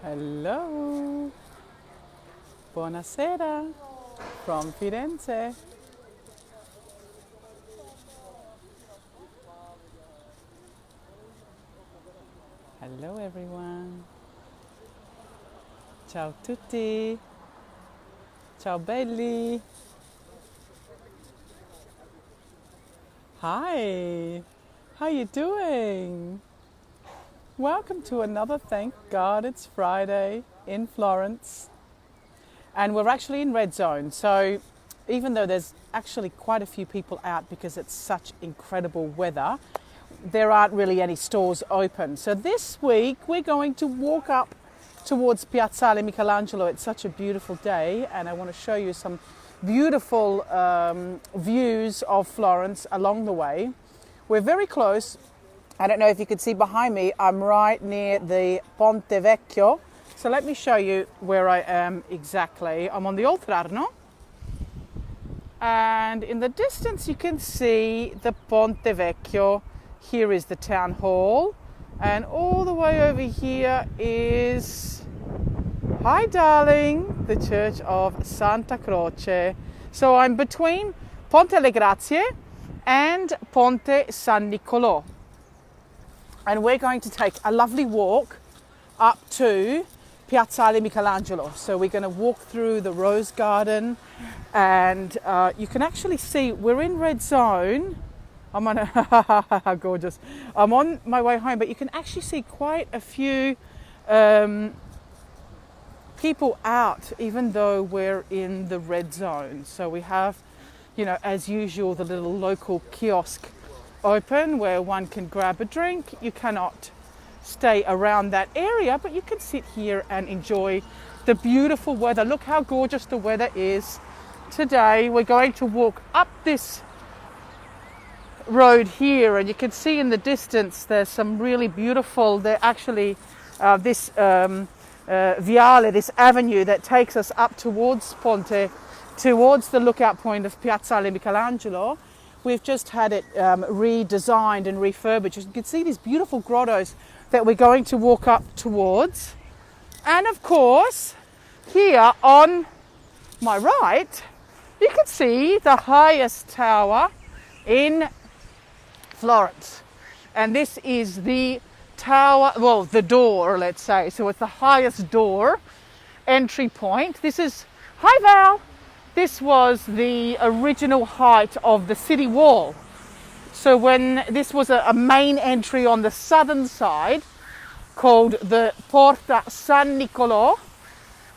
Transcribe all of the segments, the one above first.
Hello, buonasera from Firenze. Hello everyone. Ciao tutti. Ciao belli. Hi. How you doing? Welcome to another Thank God It's Friday in Florence. And we're actually in red zone. So even though there's actually quite a few people out because it's such incredible weather, there aren't really any stores open. So this week we're going to walk up towards Piazzale Michelangelo. It's such a beautiful day and I want to show you some beautiful views of Florence along the way. We're very close. I don't know if you can see behind me, I'm right near the Ponte Vecchio. So let me show you where I am exactly. I'm on the Oltrarno. And in the distance you can see the Ponte Vecchio. Here is the town hall. And all the way over here is, hi darling, the church of Santa Croce. So I'm between Ponte alle Grazie and Ponte San Niccolo. And we're going to take a lovely walk up to Piazzale Michelangelo. So we're going to walk through the rose garden and you can actually see we're in red zone. I'm on a gorgeous. I'm on my way home, but you can actually see quite a few people out, even though we're in the red zone. So we have, you know, as usual, the little local kiosk open where one can grab a drink. You cannot stay around that area, but you can sit here and enjoy the beautiful weather. Look how gorgeous the weather is today. We're going to walk up this road here and you can see in the distance there's some really beautiful, they're actually this viale, this avenue that takes us up towards Ponte, towards the lookout point of Piazzale Michelangelo. We've just had it redesigned and refurbished. You can see these beautiful grottos that we're going to walk up towards. And of course, here on my right, you can see the highest tower in Florence. And this is the tower, well, the door, let's say. So it's the highest door, entry point. This is, hi Val. This was the original height of the city wall. So when this was a main entry on the southern side called the Porta San Niccolo.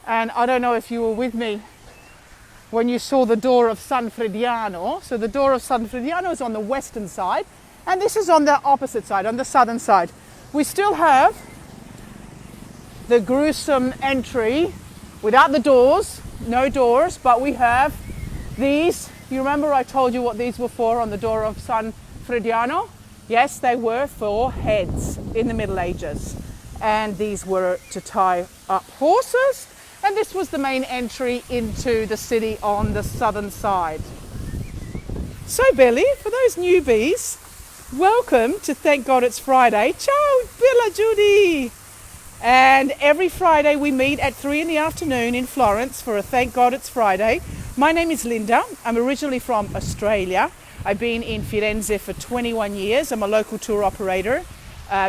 And I don't know if you were with me when you saw the door of San Frediano. So the door of San Frediano is on the western side and this is on the opposite side, on the southern side. We still have the gruesome entry without the doors. No doors, but we have these. You remember I told you what these were for on the door of San Frediano? Yes, they were for heads in the Middle Ages. And these were to tie up horses. And this was the main entry into the city on the southern side. So Belly, for those newbies, welcome to Thank God It's Friday. Ciao, Bella Judy! And every Friday we meet at 3 in the afternoon in Florence for a Thank God It's Friday. My name is Linda. I'm originally from Australia. I've been in Firenze for 21 years. I'm a local tour operator,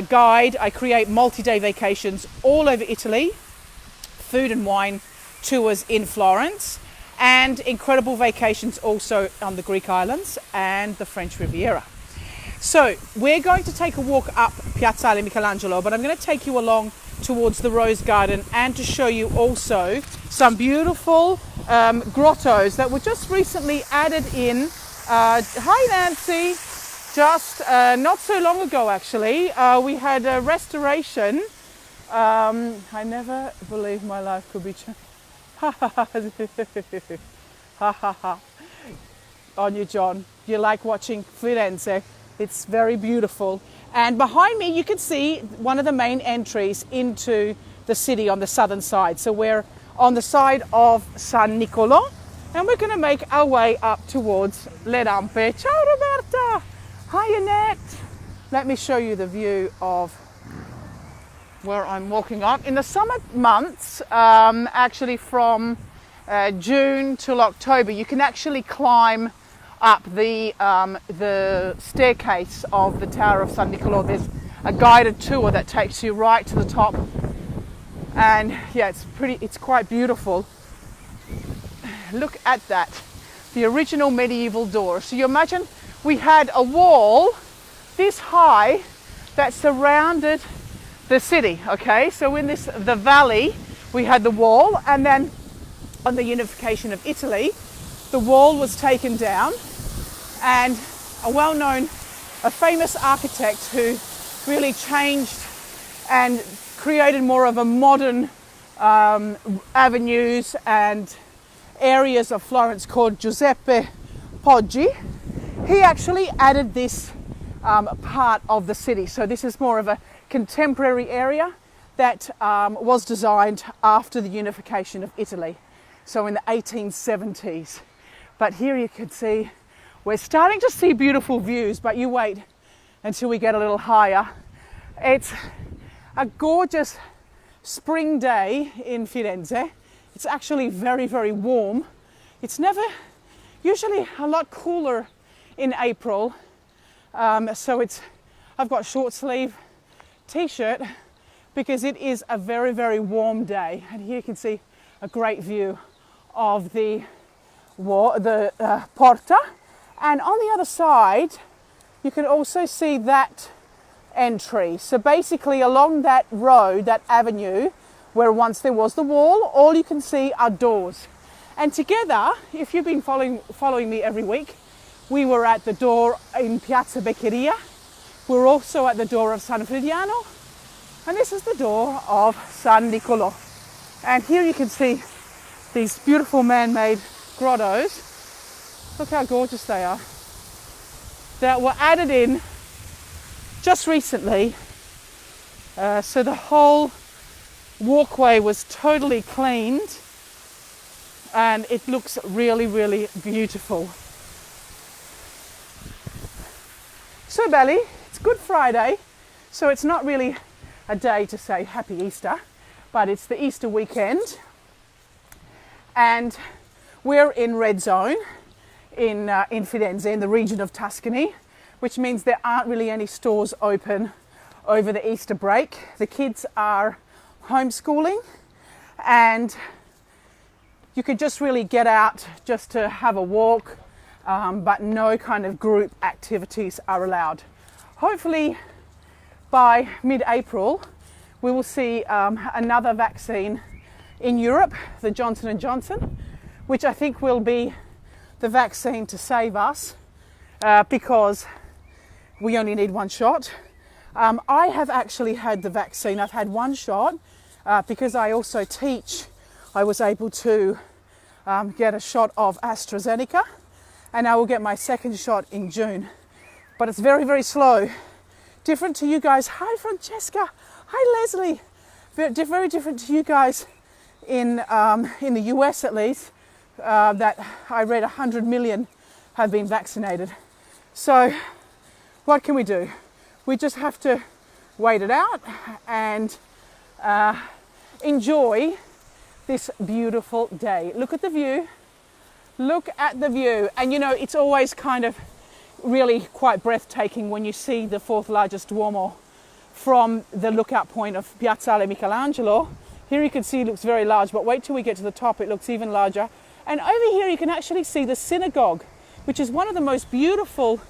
guide. I create multi-day vacations all over Italy, food and wine tours in Florence, and incredible vacations also on the Greek islands and the French Riviera. So we're going to take a walk up Piazzale Michelangelo, but I'm going to take you along towards the Rose Garden and to show you also some beautiful grottos that were just recently added in. Hi Nancy, just not so long ago actually. We had a restoration. I never believed my life could be changed. Ha ha ha. On you John, you like watching Firenze. It's very beautiful. And behind me, you can see one of the main entries into the city on the southern side. So we're on the side of San Niccolo, and we're going to make our way up towards Le Rampe. Ciao, Roberta. Hi, Annette. Let me show you the view of where I'm walking up. In the summer months, actually from June till October, you can actually climb up the staircase of the Tower of San Niccolo. There's a guided tour that takes you right to the top, and yeah, it's quite beautiful. Look at that, the original medieval door. So you imagine we had a wall this high that surrounded the city. Okay, so in the valley we had the wall, and then on the unification of Italy, the wall was taken down, and a famous architect who really changed and created more of a modern avenues and areas of Florence, called Giuseppe Poggi. He actually added this part of the city. So this is more of a contemporary area that was designed after the unification of Italy, so in the 1870s. But here you can see, we're starting to see beautiful views, but you wait until we get a little higher. It's a gorgeous spring day in Firenze. It's actually very, very warm. It's usually a lot cooler in April. So I've got short sleeve t-shirt because it is a very, very warm day. And here you can see a great view of the Porta. And on the other side, you can also see that entry. So basically along that road, that avenue, where once there was the wall, all you can see are doors. And together, if you've been following me every week, we were at the door in Piazza Beccheria. We're also at the door of San Mignato, and this is the door of San Niccolo. And here you can see these beautiful man-made grottos. Look how gorgeous they are. That were added in just recently. So the whole walkway was totally cleaned, and it looks really, really beautiful. So Belly, it's Good Friday, so it's not really a day to say Happy Easter, but it's the Easter weekend, and we're in red zone in Firenze, in the region of Tuscany, which means there aren't really any stores open over the Easter break. The kids are homeschooling, and you could just really get out just to have a walk, but no kind of group activities are allowed. Hopefully by mid-April we will see another vaccine in Europe, the Johnson & Johnson, which I think will be the vaccine to save us, because we only need one shot. I have actually had the vaccine. I've had one shot because I also teach. I was able to get a shot of AstraZeneca, and I will get my second shot in June. But it's very, very slow. Different to you guys. Hi, Francesca. Hi, Leslie. Very different to you guys in the US, at least. That I read 100 million have been vaccinated. So what can we do? We just have to wait it out and enjoy this beautiful day. Look at the view. Look at the view. And you know, it's always kind of really quite breathtaking when you see the fourth largest Duomo from the lookout point of Piazzale Michelangelo. Here you can see it looks very large, but wait till we get to the top, it looks even larger. And over here you can actually see the Synagogue, which is one of the most beautiful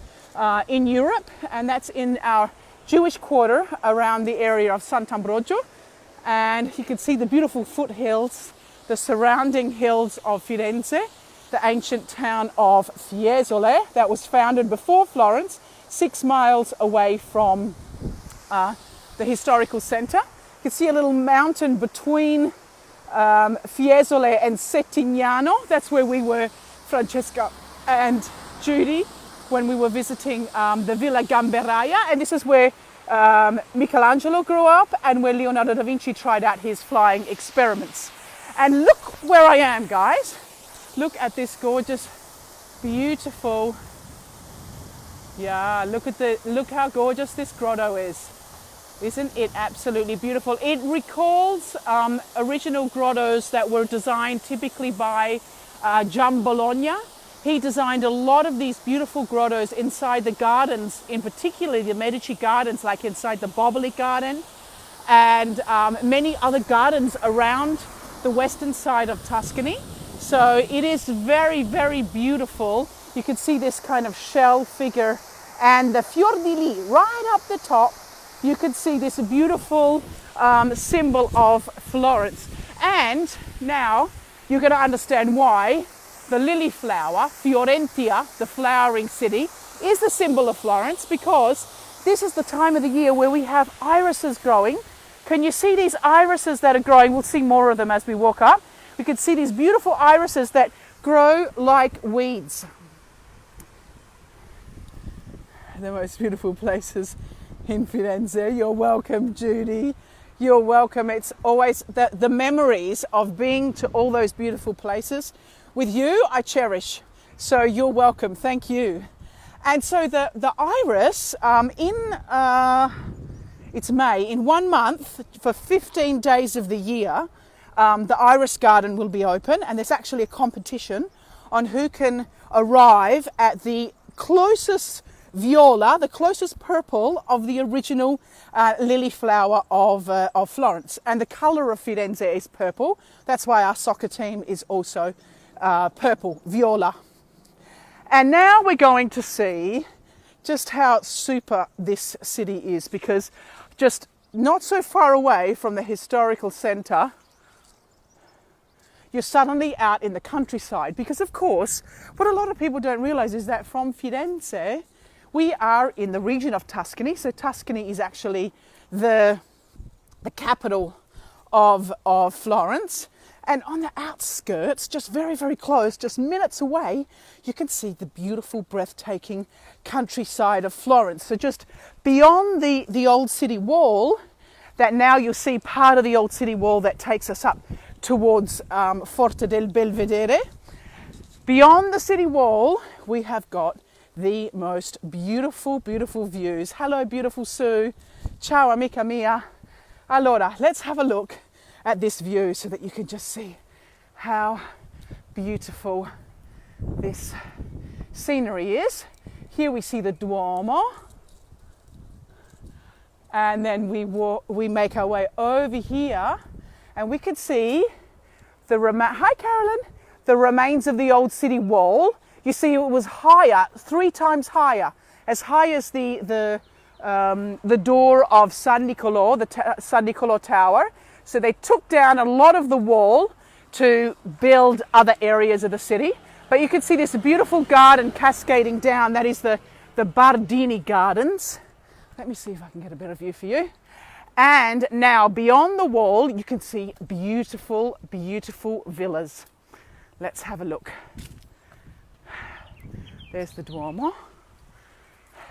in Europe, and that's in our Jewish quarter around the area of Sant'Ambrogio. And you can see the beautiful foothills, the surrounding hills of Firenze, the ancient town of Fiesole that was founded before Florence, 6 miles away from the historical centre. You can see a little mountain between Fiesole and Settignano. That's where we were, Francesca and Judy, when we were visiting the Villa Gamberaia. And this is where Michelangelo grew up and where Leonardo da Vinci tried out his flying experiments. And look where I am, guys. Look at this gorgeous, beautiful, yeah, look how gorgeous this grotto is. Isn't it absolutely beautiful? It recalls original grottos that were designed typically by Gian Bologna. He designed a lot of these beautiful grottos inside the gardens, in particular the Medici Gardens, like inside the Boboli Garden, and many other gardens around the western side of Tuscany. So it is very, very beautiful. You can see this kind of shell figure and the fior di lì right up the top. You can see this beautiful symbol of Florence. And now you're going to understand why the lily flower, Fiorentia, the flowering city, is the symbol of Florence, because this is the time of the year where we have irises growing. Can you see these irises that are growing? We'll see more of them as we walk up. We can see these beautiful irises that grow like weeds. The most beautiful places in Firenze. You're welcome, Judy. You're welcome. It's always the memories of being to all those beautiful places with you, I cherish. So you're welcome. Thank you. And so the iris, it's May, in 1 month, for 15 days of the year, the iris garden will be open, and there's actually a competition on who can arrive at the closest viola, the closest purple of the original lily flower of Florence. And the colour of Firenze is purple. That's why our soccer team is also purple, viola. And now we're going to see just how super this city is, because just not so far away from the historical centre, you're suddenly out in the countryside. Because of course, what a lot of people don't realise is that from Firenze, we are in the region of Tuscany. So Tuscany is actually the capital of Florence. And on the outskirts, just very, very close, just minutes away, you can see the beautiful, breathtaking countryside of Florence. So just beyond the old city wall, that now you'll see part of the old city wall that takes us up towards Forte del Belvedere. Beyond the city wall, we have got the most beautiful, beautiful views. Hello, beautiful Sue. Ciao, amica mia. Allora, let's have a look at this view so that you can just see how beautiful this scenery is. Here we see the Duomo, and then we make our way over here, and we can see hi Carolyn, the remains of the old city wall. You see it was higher, 3 times higher, as high as the door of San Niccolo, San Niccolo Tower. So they took down a lot of the wall to build other areas of the city. But you can see this beautiful garden cascading down. That is the Bardini Gardens. Let me see if I can get a better view for you. And now beyond the wall, you can see beautiful, beautiful villas. Let's have a look. There's the Duomo.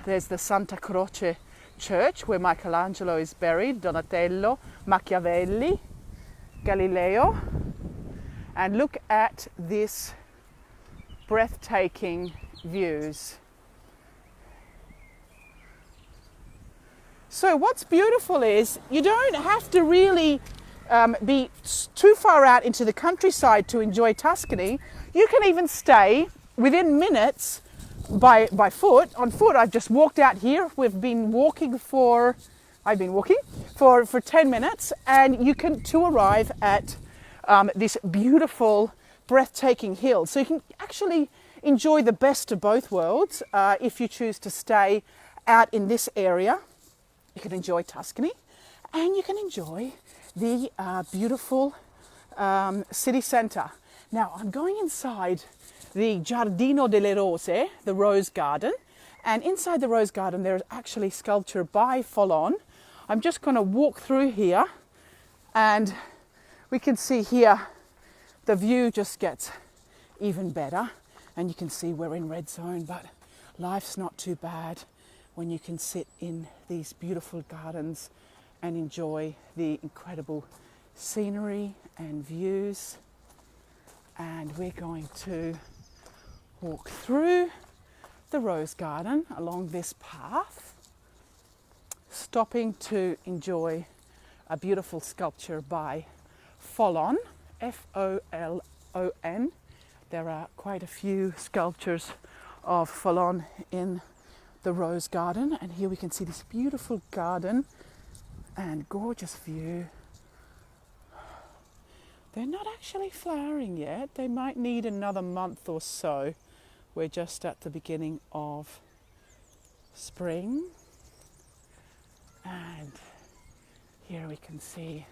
There's the Santa Croce Church, where Michelangelo is buried, Donatello, Machiavelli, Galileo. And look at this breathtaking views. So what's beautiful is you don't have to really be too far out into the countryside to enjoy Tuscany. You can even stay within minutes by foot. On foot, I've just walked out here. I've been walking for 10 minutes, and you can arrive at this beautiful, breathtaking hill. So you can actually enjoy the best of both worlds if you choose to stay out in this area. You can enjoy Tuscany, and you can enjoy the beautiful city centre. Now I'm going inside the Giardino delle Rose, the Rose Garden, and inside the Rose Garden there is actually sculpture by Folon. I'm just going to walk through here, and we can see here the view just gets even better, and you can see we're in red zone, but life's not too bad when you can sit in these beautiful gardens and enjoy the incredible scenery and views. And we're going to walk through the Rose Garden along this path. stopping to enjoy a beautiful sculpture by Folon, F-O-L-O-N. There are quite a few sculptures of Folon in the Rose Garden, and here we can see this beautiful garden and gorgeous view. They're not actually flowering yet. They might need another month or so. We're just at the beginning of spring. And here we can see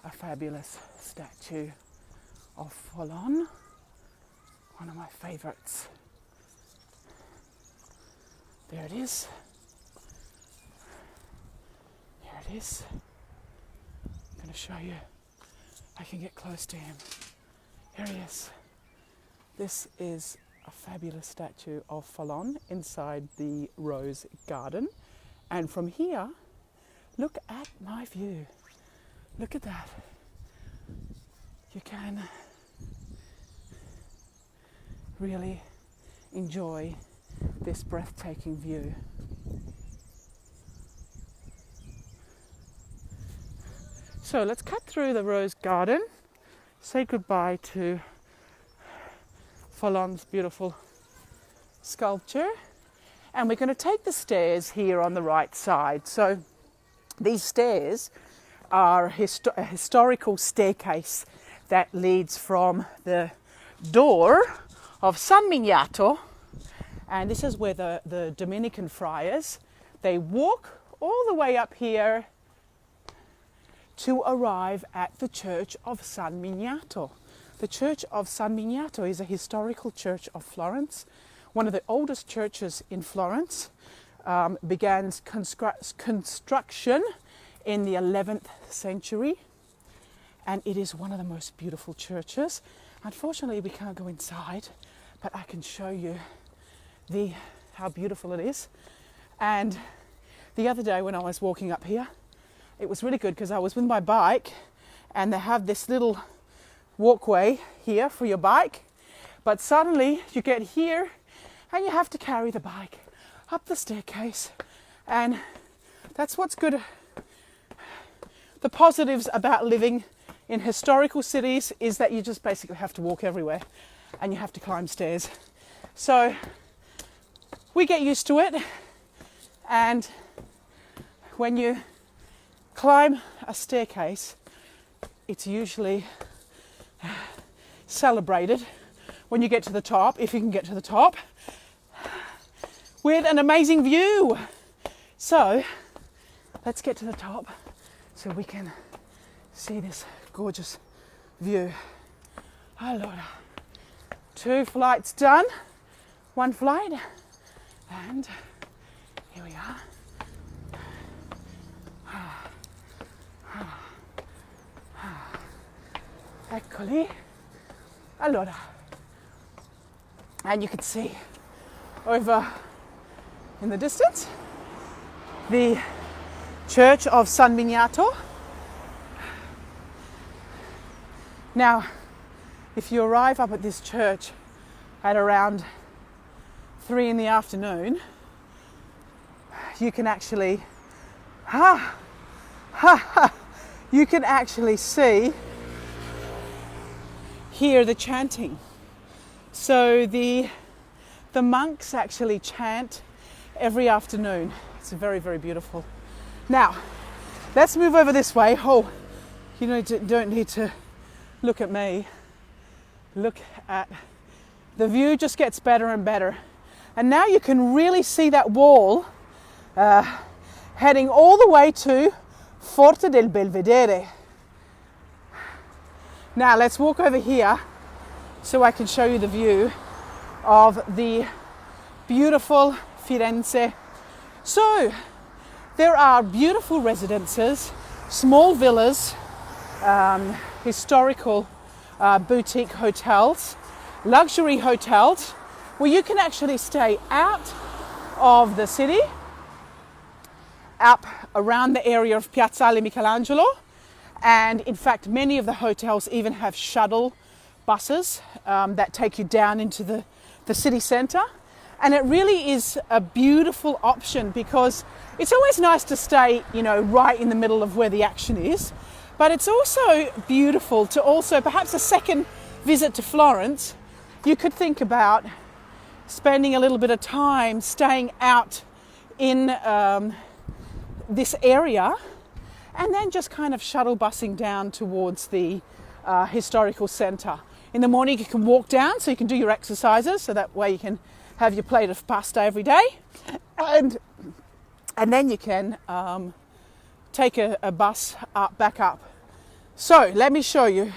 a fabulous statue of Folon, one of my favorites. There it is. Here it is. I'm going to show you. I can get close to him. Here he is. This is a fabulous statue of Folon inside the Rose Garden. And from here, look at my view. Look at that. You can really enjoy this breathtaking view. So let's cut through the Rose Garden, say goodbye to Folon's beautiful sculpture, and we're going to take the stairs here on the right side. So these stairs are a historical staircase that leads from the door of San Mignato, and this is where the Dominican friars, they walk all the way up here to arrive at the Church of San Mignato. The Church of San Mignato is a historical church of Florence, one of the oldest churches in Florence. Began construction in the 11th century, and it is one of the most beautiful churches. Unfortunately, we can't go inside, but I can show you how beautiful it is. And the other day when I was walking up here, it was really good because I was with my bike, and they have this little walkway here for your bike, but suddenly you get here and you have to carry the bike up the staircase, and that's what's good. The positives about living in historical cities is that you just basically have to walk everywhere and you have to climb stairs. So we get used to it, and when you climb a staircase, it's usually celebrated when you get to the top, if you can get to the top, with an amazing view. So let's get to the top so we can see this gorgeous view. Allora, 2 flights done, 1 flight, and here we are. Eccoli. Allora, and you can see over in the distance the Church of San Mignato. Now, if you arrive up at this church at around 3 in the afternoon, you can actually you can actually hear the chanting. So the monks actually chant every afternoon. It's very, very beautiful. Now, let's move over this way. Oh, you don't need to look at me. Look at the view, just gets better and better. And now you can really see that wall heading all the way to Forte del Belvedere. Now let's walk over here so I can show you the view of the beautiful Firenze. So there are beautiful residences, small villas, historical boutique hotels, luxury hotels, where you can actually stay out of the city, up around the area of Piazzale Michelangelo. And in fact, many of the hotels even have shuttle buses that take you down into the city centre. And it really is a beautiful option because it's always nice to stay, you know, right in the middle of where the action is. But it's also beautiful to also, perhaps a second visit to Florence, you could think about spending a little bit of time staying out in this area and then just kind of shuttle busing down towards the historical centre. In the morning you can walk down so you can do your exercises, so that way you can have your plate of pasta every day, and then you can take a bus back up. So let me show you.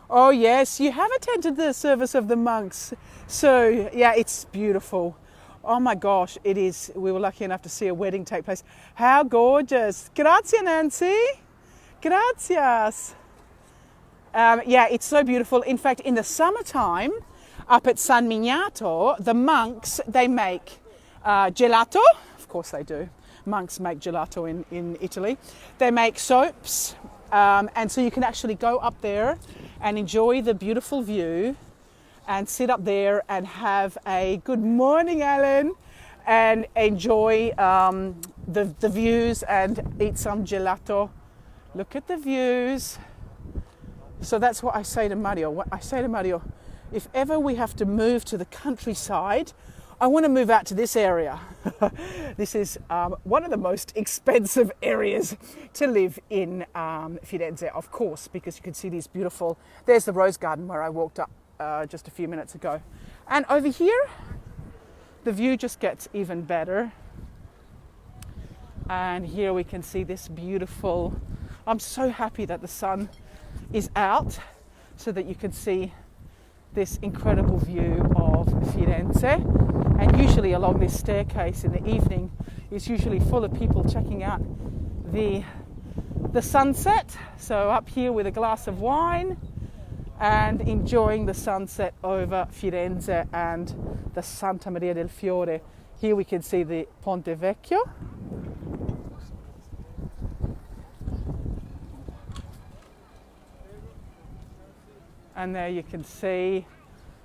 Oh yes, you have attended the service of the monks. So yeah, it's beautiful. Oh my gosh, it is. We were lucky enough to see a wedding take place. How gorgeous. Grazie, Nancy. Gracias. Yeah, it's so beautiful. In fact, in the summertime, up at San Mignato, the monks, they make gelato. Of course they do. Monks make gelato in Italy. They make soaps. And so you can actually go up there and enjoy the beautiful view and sit up there and have a good morning, Alan, and enjoy the views and eat some gelato. Look at the views. So that's what I say to Mario. I say to Mario, if ever we have to move to the countryside, I want to move out to this area. This is one of the most expensive areas to live in Firenze, of course, because you can see these beautiful... There's the rose garden where I walked up just a few minutes ago. And over here, the view just gets even better. And here we can see this beautiful... I'm so happy that the sun is out so that you can see this incredible view of Firenze. And usually along this staircase in the evening is usually full of people checking out the sunset. So up here with a glass of wine and enjoying the sunset over Firenze and the Santa Maria del Fiore. Here we can see the Ponte Vecchio. And there you can see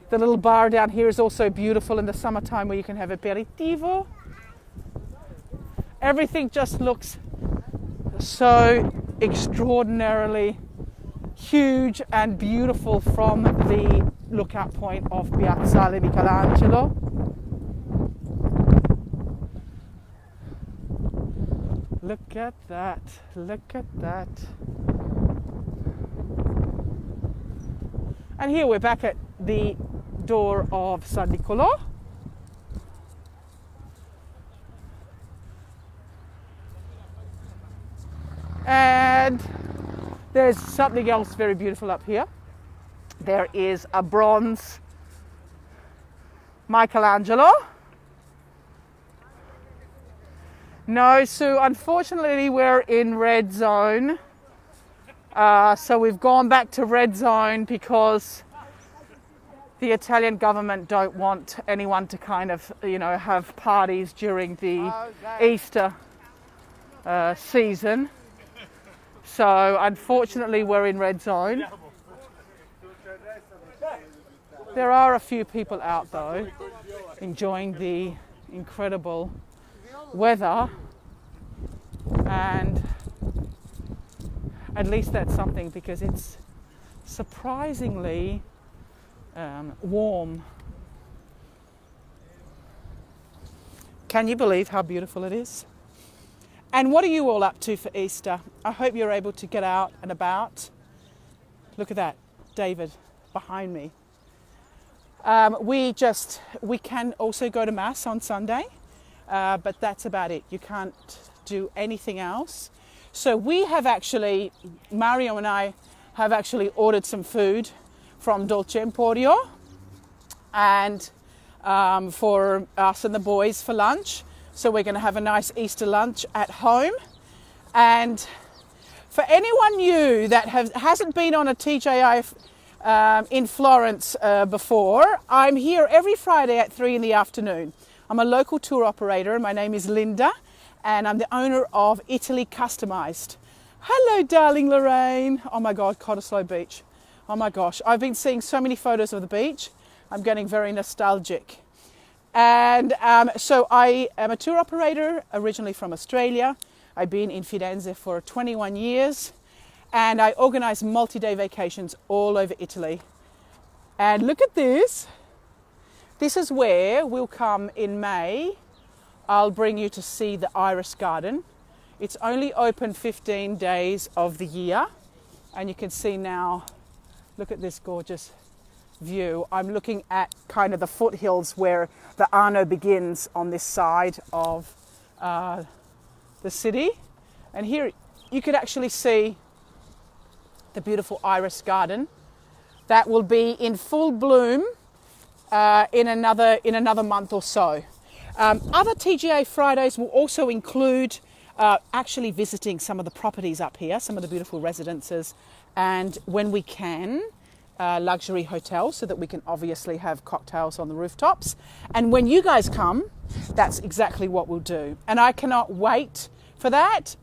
the little bar down here is also beautiful in the summertime where you can have aperitivo. Everything just looks so extraordinarily huge and beautiful from the lookout point of Piazzale Michelangelo. Look at that, look at that. And here we're back at the door of San Niccolo. And there's something else very beautiful up here. There is a bronze Michelangelo. No, Sue, unfortunately we're in red zone. So we've gone back to red zone because the Italian government don't want anyone to kind of, you know, have parties during the Easter season. So unfortunately we're in red zone. There are a few people out though, enjoying the incredible weather, and at least that's something because it's surprisingly warm. Can you believe how beautiful it is? And what are you all up to for Easter? I hope you're able to get out and about. Look at that, David behind me. We can also go to Mass on Sunday, but that's about it. You can't do anything else. So we have actually, Mario and I have actually ordered some food from Dolce Emporio and for us and the boys for lunch. So we're going to have a nice Easter lunch at home. And for anyone new that hasn't been on a TGI in Florence before, I'm here every Friday at 3 in the afternoon. I'm a local tour operator. My name is Linda, and I'm the owner of Italy Customized. Hello, darling Lorraine. Oh my God, Cottesloe Beach. Oh my gosh, I've been seeing so many photos of the beach, I'm getting very nostalgic. And so I am a tour operator, originally from Australia. I've been in Firenze for 21 years, and I organize multi-day vacations all over Italy. And look at this. This is where we'll come in May. I'll bring you to see the Iris Garden. It's only open 15 days of the year. And you can see now, look at this gorgeous view. I'm looking at kind of the foothills where the Arno begins on this side of the city. And here you could actually see the beautiful Iris Garden that will be in full bloom in another month or so. Other TGI Fridays will also include actually visiting some of the properties up here, some of the beautiful residences, and when we can, luxury hotels, so that we can obviously have cocktails on the rooftops. And when you guys come, that's exactly what we'll do. And I cannot wait for that.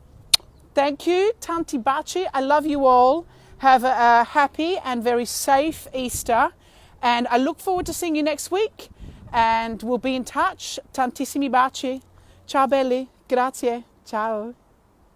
Thank you, Tanti Baci. I love you all. Have a happy and very safe Easter. And I look forward to seeing you next week. And we'll be in touch. Tantissimi baci. Ciao belli. Grazie. Ciao.